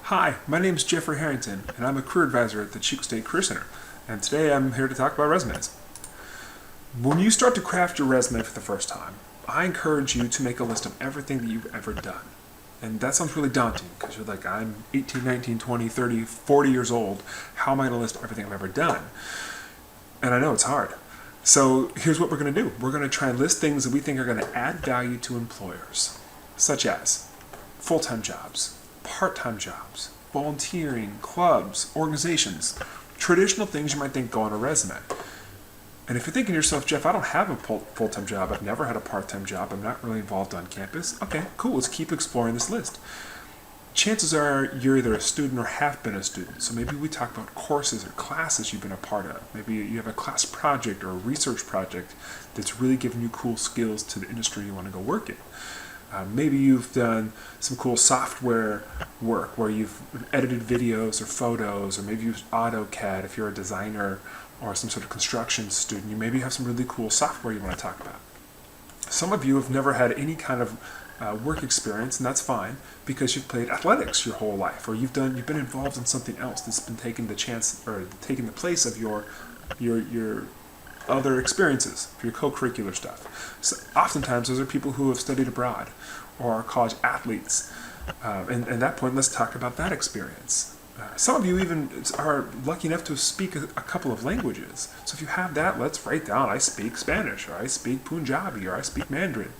Hi, my name is Jeffrey Harrington, and I'm a career advisor at the Chico State Career Center. And today I'm here to talk about resumes. When you start to craft your resume for the first time, I encourage you to make a list of everything that you've ever done. And that sounds really daunting because you're like, I'm 18, 19, 20, 30, 40 years old. How am I going to list everything I've ever done? And I know it's hard. So here's what we're going to do. We're going to try and list things that we think are going to add value to employers, such as full-time jobs, part-time jobs, volunteering, clubs, organizations, traditional things you might think go on a resume. And if you're thinking to yourself, Jeff, I don't have a full-time job, I've never had a part-time job, I'm not really involved on campus, okay, cool, let's keep exploring this list. Chances are you're either a student or have been a student, so maybe we talk about courses or classes you've been a part of. Maybe you have a class project or a research project that's really giving you cool skills to the industry you want to go work in. Maybe you've done some cool software work where you've edited videos or photos, or maybe you've used AutoCAD if you're a designer or some sort of construction student. You maybe have some really cool software you want to talk about. Some of you have never had any kind of work experience, and that's fine because you've played athletics your whole life, or you've been involved in something else that's been taking the place of your other experiences, for your co-curricular stuff. So oftentimes those are people who have studied abroad or are college athletes. And at that point, let's talk about that experience. Some of you even are lucky enough to speak a couple of languages. So if you have that, let's write down, I speak Spanish, or I speak Punjabi, or I speak Mandarin.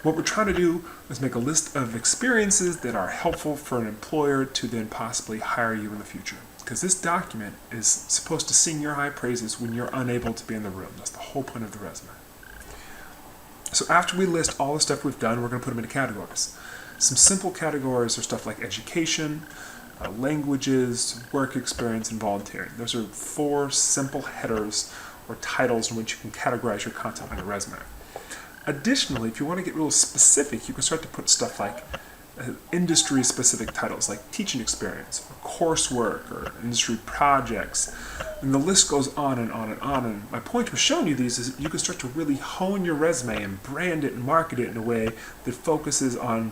What we're trying to do is make a list of experiences that are helpful for an employer to then possibly hire you in the future. Because this document is supposed to sing your high praises when you're unable to be in the room. That's the whole point of the resume. So after we list all the stuff we've done, we're going to put them into categories. Some simple categories are stuff like education, languages, work experience, and volunteering. Those are 4 simple headers or titles in which you can categorize your content on your resume. Additionally, if you want to get real specific, you can start to put stuff like industry-specific titles like teaching experience, or coursework, or industry projects, and the list goes on and on and on. And my point with showing you these is that you can start to really hone your resume and brand it and market it in a way that focuses on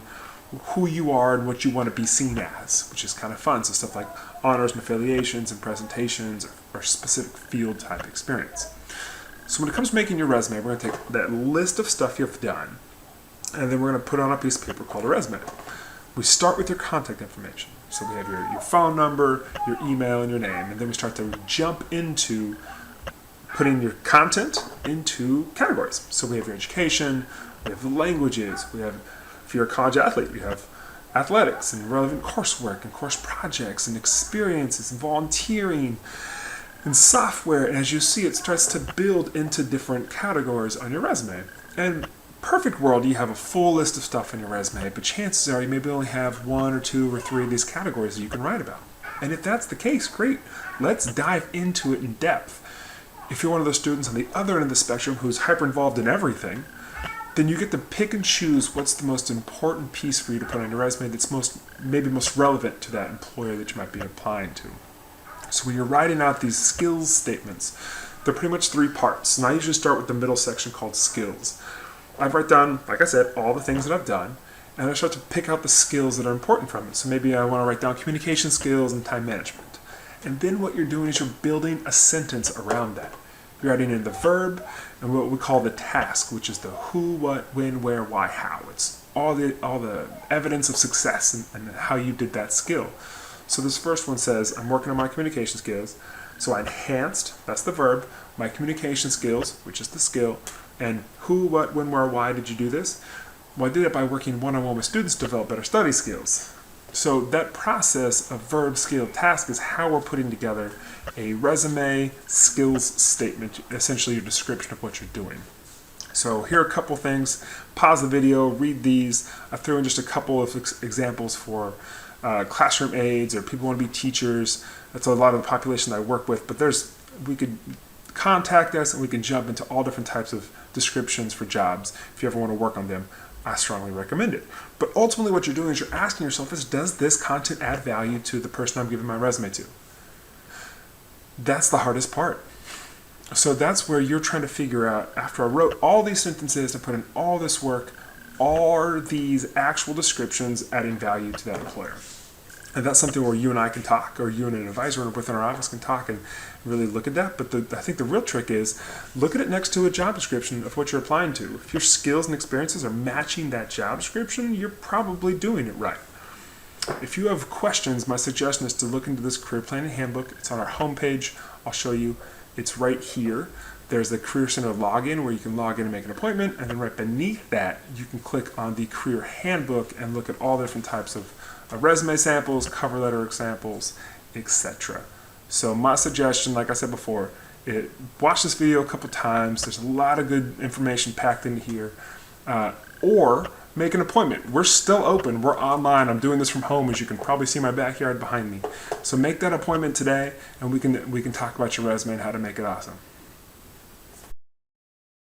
who you are and what you want to be seen as, which is kind of fun. So stuff like honors and affiliations and presentations or specific field type experience. So when it comes to making your resume, we're going to take that list of stuff you've done, and then we're going to put on a piece of paper called a resume. We start with your contact information. So we have your phone number, your email, and your name, and then we start to jump into putting your content into categories. So we have your education, we have the languages, we have, if you're a college athlete, you have athletics and relevant coursework and course projects and experiences and volunteering and software. And as you see, it starts to build into different categories on your resume. And perfect world, you have a full list of stuff in your resume, but chances are you maybe only have 1 or 2 or 3 of these categories that you can write about. And if that's the case, great. Let's dive into it in depth. If you're one of those students on the other end of the spectrum who's hyper involved in everything, then you get to pick and choose what's the most important piece for you to put on your resume that's most relevant to that employer that you might be applying to. So when you're writing out these skills statements, they're pretty much 3 parts. And I usually start with the middle section called skills. I write down, like I said, all the things that I've done, and I start to pick out the skills that are important from it. So maybe I want to write down communication skills and time management. And then what you're doing is you're building a sentence around that. You're adding in the verb and what we call the task, which is the who, what, when, where, why, how. It's all the evidence of success and how you did that skill. So this first one says, I'm working on my communication skills. So I enhanced, that's the verb, my communication skills, which is the skill. And who, what, when, where, why did you do this? Well, I did it by working one-on-one with students to develop better study skills. So that process of verb, skill, task is how we're putting together a resume skills statement, essentially your description of what you're doing. So here are a couple things. Pause the video, read these. I threw in just a couple of examples for classroom aides or people who want to be teachers. That's a lot of the population that I work with, but we could contact us and we can jump into all different types of descriptions for jobs. If you ever want to work on them, I strongly recommend it. But ultimately what you're doing is you're asking yourself is, does this content add value to the person I'm giving my resume to? That's the hardest part. So that's where you're trying to figure out, after I wrote all these sentences and put in all this work, are these actual descriptions adding value to that employer? And that's something where you and I can talk, or you and an advisor within our office can talk and really look at that. But I think the real trick is look at it next to a job description of what you're applying to. If your skills and experiences are matching that job description, you're probably doing it right. If you have questions, my suggestion is to look into this career planning handbook. It's on our homepage. I'll show you. It's right here. There's the Career Center login where you can log in and make an appointment. And then right beneath that, you can click on the career handbook and look at all the different types of resume samples, cover letter examples, etc. So my suggestion, like I said before, watch this video a couple times. There's a lot of good information packed in here. Or make an appointment. We're still open. We're online. I'm doing this from home, as you can probably see my backyard behind me. So make that appointment today, and we can talk about your resume and how to make it awesome.